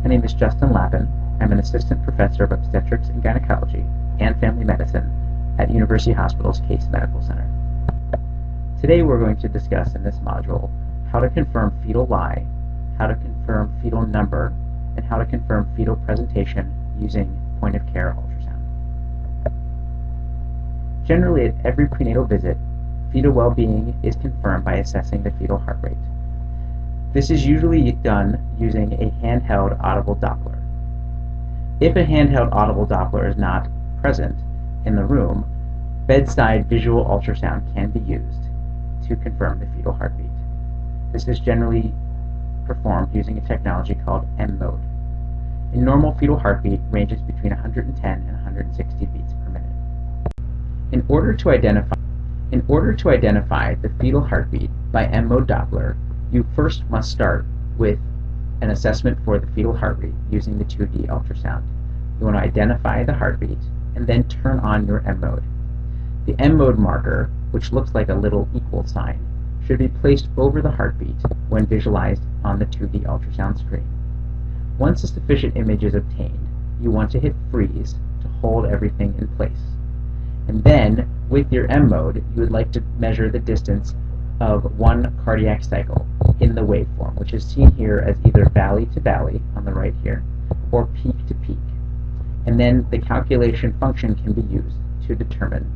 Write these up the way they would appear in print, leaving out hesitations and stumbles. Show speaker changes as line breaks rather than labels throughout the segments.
My name is Justin Lappin. I'm an assistant professor of obstetrics and gynecology and family medicine at University Hospital's Case Medical Center. Today we're going to discuss in this module how to confirm fetal lie, how to confirm fetal number, and how to confirm fetal presentation using point-of-care ultrasound. Generally, at every prenatal visit, fetal well-being is confirmed by assessing the fetal heart rate. This is usually done using a handheld audible Doppler. If a handheld audible Doppler is not present in the room, bedside visual ultrasound can be used to confirm the fetal heartbeat. This is generally performed using a technology called M-mode. A normal fetal heartbeat ranges between 110 and 160 beats per minute. In order to identify the fetal heartbeat by M-mode Doppler, you first must start with an assessment for the fetal heart rate using the 2D ultrasound. You want to identify the heartbeat and then turn on your M-mode. The M-mode marker, which looks like a little equal sign, should be placed over the heartbeat when visualized on the 2D ultrasound screen. Once a sufficient image is obtained, you want to hit freeze to hold everything in place. And then, with your M-mode, you would like to measure the distance of one cardiac cycle in the waveform, which is seen here as either valley to valley on the right here, or peak to peak. And then the calculation function can be used to determine.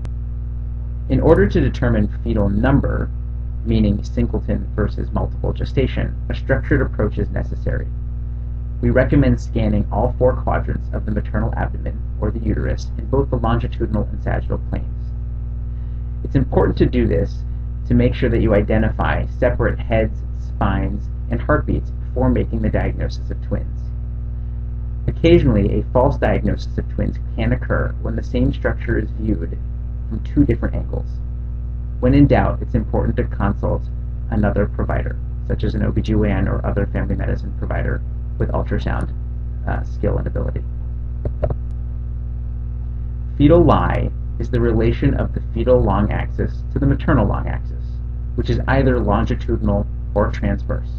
In order to determine fetal number, meaning singleton versus multiple gestation, a structured approach is necessary. We recommend scanning all 4 quadrants of the maternal abdomen or the uterus in both the longitudinal and sagittal planes. It's important to do this to make sure that you identify separate heads, spines, and heartbeats before making the diagnosis of twins. Occasionally, a false diagnosis of twins can occur when the same structure is viewed from 2 different angles. When in doubt, it's important to consult another provider, such as an OBGYN or other family medicine provider with ultrasound skill and ability. Fetal lie is the relation of the fetal long axis to the maternal long axis, which is either longitudinal or transverse.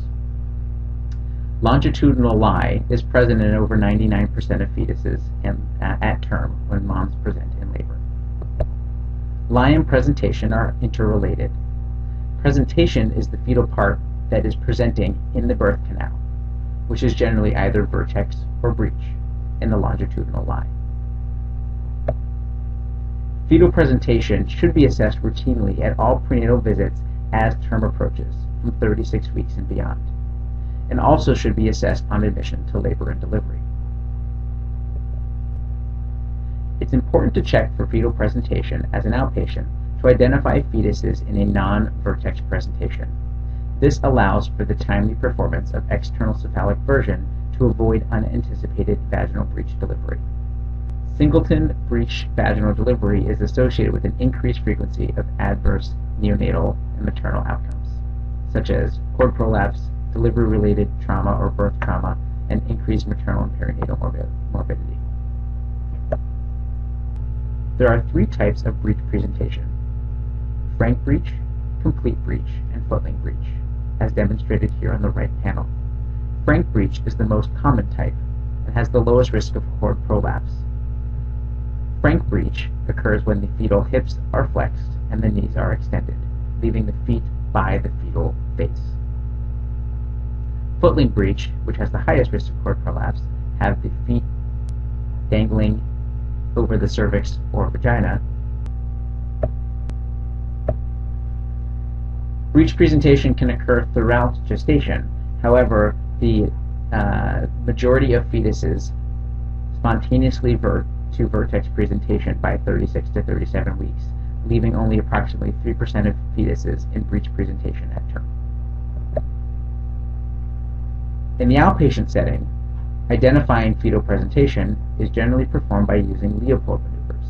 Longitudinal lie is present in over 99% of fetuses at term when moms present in labor. Lie and presentation are interrelated. Presentation is the fetal part that is presenting in the birth canal, which is generally either vertex or breech in the longitudinal lie. Fetal presentation should be assessed routinely at all prenatal visits as term approaches, from 36 weeks and beyond, and also should be assessed on admission to labor and delivery. It's important to check for fetal presentation as an outpatient to identify fetuses in a non-vertex presentation. This allows for the timely performance of external cephalic version to avoid unanticipated vaginal breech delivery. Singleton breech vaginal delivery is associated with an increased frequency of adverse neonatal and maternal outcomes, such as cord prolapse, delivery-related trauma or birth trauma, and increased maternal and perinatal morbidity. There are 3 types of breech presentation: frank breech, complete breech, and footling breech, as demonstrated here on the right panel. Frank breech is the most common type and has the lowest risk of cord prolapse. Frank breech occurs when the fetal hips are flexed and the knees are extended, leaving the feet by the fetal base. Footling breech, which has the highest risk of cord prolapse, have the feet dangling over the cervix or vagina. Breech presentation can occur throughout gestation. However, the majority of fetuses spontaneously vert to vertex presentation by 36 to 37 weeks, leaving only approximately 3% of fetuses in breech presentation at term. In the outpatient setting, identifying fetal presentation is generally performed by using Leopold maneuvers.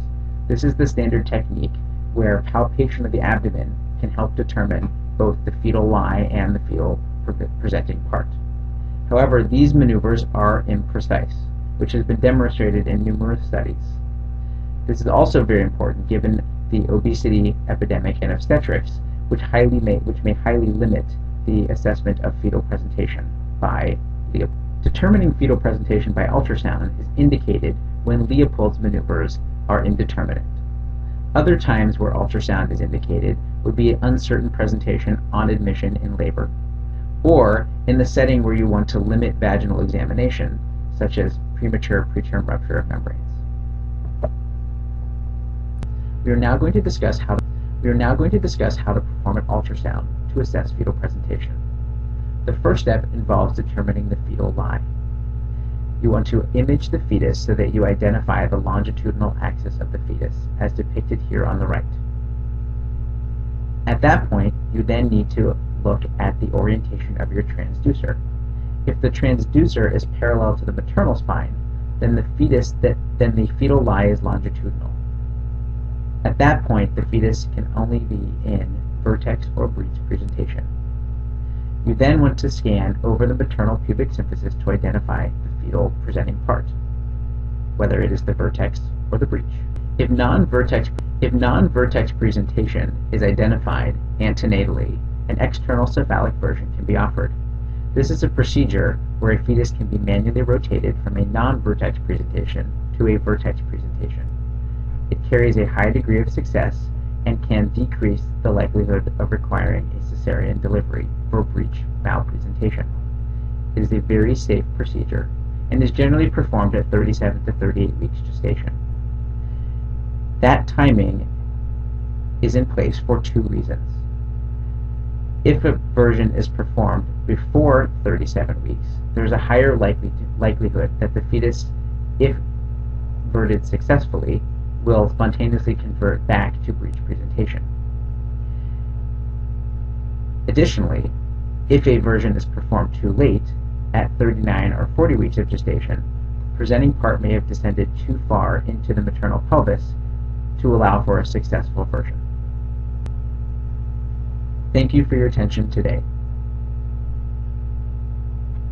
This is the standard technique where palpation of the abdomen can help determine both the fetal lie and the fetal presenting part. However, these maneuvers are imprecise, which has been demonstrated in numerous studies. This is also very important given the obesity epidemic in obstetrics, which may highly limit the assessment of fetal presentation by Leopold. Determining fetal presentation by ultrasound is indicated when Leopold's maneuvers are indeterminate. Other times where ultrasound is indicated would be uncertain presentation on admission in labor, or in the setting where you want to limit vaginal examination, such as premature preterm rupture of membranes. We are now going to discuss how to perform an ultrasound to assess fetal presentation. The first step involves determining the fetal lie. You want to image the fetus so that you identify the longitudinal axis of the fetus, as depicted here on the right. At that point, you then need to look at the orientation of your transducer. If the transducer is parallel to the maternal spine, then the fetal lie is longitudinal. At that point, the fetus can only be in vertex or breech presentation. You then want to scan over the maternal pubic symphysis to identify the fetal presenting part, whether it is the vertex or the breech. If non-vertex presentation is identified antenatally, an external cephalic version can be offered. This is a procedure where a fetus can be manually rotated from a non-vertex presentation to a vertex presentation. It carries a high degree of success and can decrease the likelihood of requiring a cesarean delivery for breech malpresentation. It is a very safe procedure and is generally performed at 37 to 38 weeks gestation. That timing is in place for two reasons. If a version is performed before 37 weeks, there's a higher likelihood that the fetus, if verted successfully, will spontaneously convert back to breech presentation. Additionally, if a version is performed too late, at 39 or 40 weeks of gestation, the presenting part may have descended too far into the maternal pelvis to allow for a successful version. Thank you for your attention today.